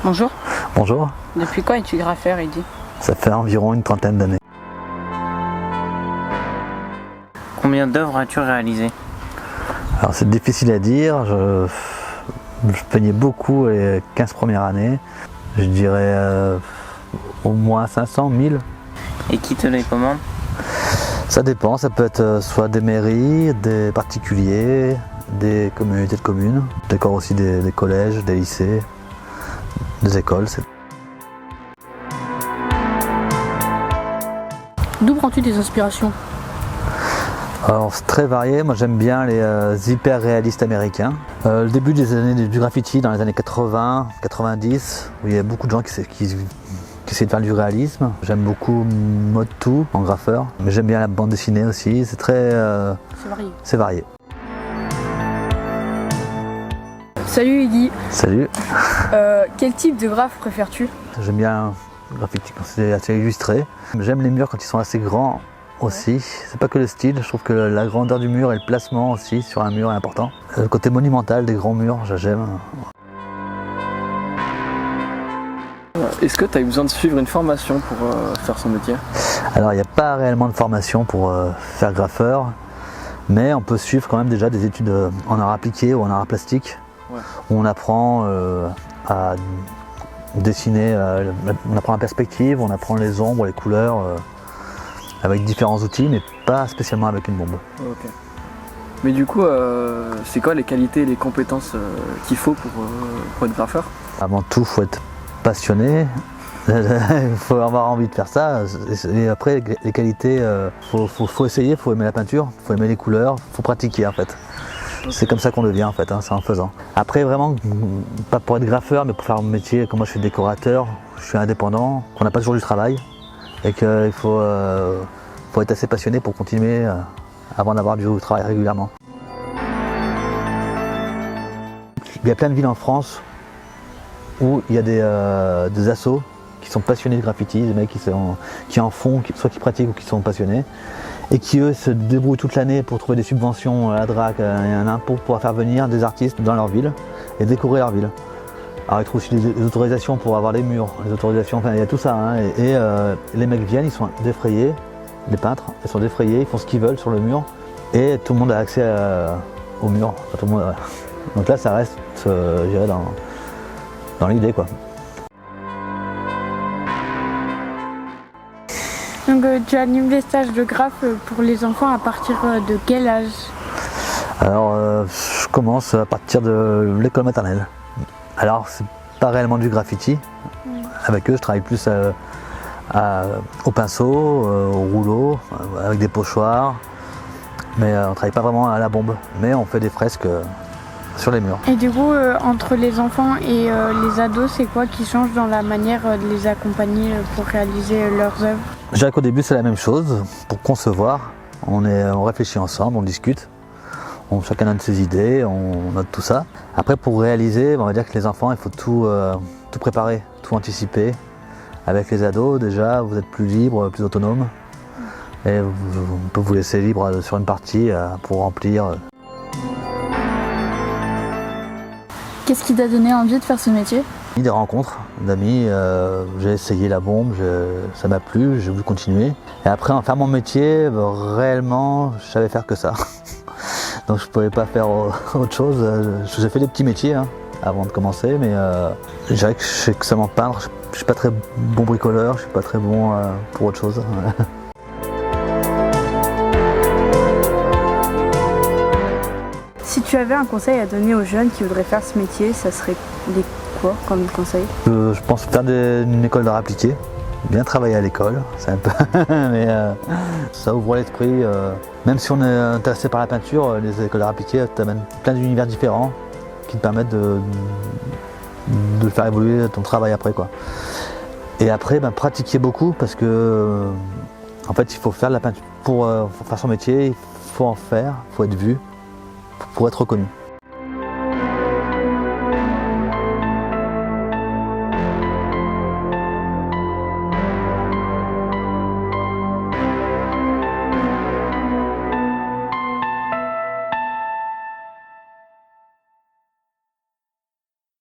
Bonjour. Bonjour. Depuis quand es-tu graffeur, Eddy? Ça fait environ une trentaine d'années. Combien d'œuvres as-tu réalisées? Alors c'est difficile à dire, je peignais beaucoup les 15 premières années. Je dirais au moins 500, 1000. Et qui te les commande? Ça dépend, ça peut être soit des mairies, des particuliers, des communautés de communes, d'accord aussi des collèges, des lycées, des écoles. D'où prends-tu tes inspirations? Alors c'est très varié, moi j'aime bien les hyper réalistes américains. Le début des années du graffiti, dans les années 80, 90, où il y a beaucoup de gens qui essaient de faire du réalisme. J'aime beaucoup Mode2 en graffeur, mais j'aime bien la bande dessinée aussi, c'est très... c'est varié. Salut Eddy. Salut. Quel type de graphe préfères-tu? J'aime bien le graffiti quand c'est assez illustré. J'aime les murs quand ils sont assez grands aussi. C'est pas que le style, je trouve que la grandeur du mur et le placement aussi sur un mur est important. Le côté monumental des grands murs, j'aime. Est-ce que tu as eu besoin de suivre une formation pour faire son métier? Alors il n'y a pas réellement de formation pour faire graffeur, mais on peut suivre quand même déjà des études en art appliqué ou en art plastique, où on apprend à dessiner, on apprend la perspective, on apprend les ombres, les couleurs, avec différents outils, mais pas spécialement avec une bombe. Ok. Mais du coup, c'est quoi les qualités et les compétences qu'il faut pour être graffeur? Avant tout, il faut être passionné, il faut avoir envie de faire ça, et après les qualités, faut essayer, il faut aimer la peinture, il faut aimer les couleurs, il faut pratiquer en fait. C'est comme ça qu'on devient en fait, hein, c'est en faisant. Après vraiment, pas pour être graffeur, mais pour faire mon métier, comme moi je suis décorateur, je suis indépendant, qu'on n'a pas toujours du travail, et qu'il faut être assez passionné pour continuer avant d'avoir du travail régulièrement. Il y a plein de villes en France où il y a des assos qui sont passionnés de graffiti, des mecs qui en font, soit qui pratiquent ou qui sont passionnés, et qui eux se débrouillent toute l'année pour trouver des subventions à la DRAC et un impôt pour pouvoir faire venir des artistes dans leur ville et décorer leur ville. Alors ils trouvent aussi les autorisations pour avoir les murs, les autorisations, enfin il y a tout ça, hein, et les mecs viennent, ils sont défrayés, les peintres, ils sont défrayés, ils font ce qu'ils veulent sur le mur, et tout le monde a accès au mur. Enfin, tout le monde, donc là ça reste, je dirais, dans l'idée quoi. Donc tu animes les stages de graphe pour les enfants à partir de quel âge? Alors je commence à partir de l'école maternelle. Alors c'est pas réellement du graffiti, avec eux je travaille plus au pinceau, au rouleau, avec des pochoirs, mais on travaille pas vraiment à la bombe, mais on fait des fresques sur les murs. Et du coup, entre les enfants et les ados, c'est quoi qui change dans la manière de les accompagner pour réaliser leurs œuvres? Je dirais qu'au début c'est la même chose, pour concevoir, on réfléchit ensemble, on discute. Chacun donne ses idées, on note tout ça. Après pour réaliser, on va dire que les enfants, il faut tout préparer, tout anticiper. Avec les ados déjà, vous êtes plus libre, plus autonome. Et on peut vous laisser libre sur une partie pour remplir. Qu'est-ce qui t'a donné envie de faire ce métier? Des rencontres d'amis, j'ai essayé la bombe, ça m'a plu, j'ai voulu continuer. Et après en faire mon métier, réellement, je savais faire que ça. Donc je ne pouvais pas faire autre chose. J'ai fait des petits métiers avant de commencer, mais je dirais que je sais que seulement peindre. Je ne suis pas très bon bricoleur, je ne suis pas très bon pour autre chose. Si tu avais un conseil à donner aux jeunes qui voudraient faire ce métier, ça serait quoi comme conseil? Je pense faire une école d'art appliqué, bien travailler à l'école, c'est un peu mais ça ouvre l'esprit. Même si on est intéressé par la peinture, les écoles d'art appliqué t'amènent plein d'univers différents qui te permettent de faire évoluer ton travail après quoi. Et après pratiquer beaucoup parce que en fait il faut faire de la peinture pour faire son métier, il faut en faire, il faut être vu pour être reconnu.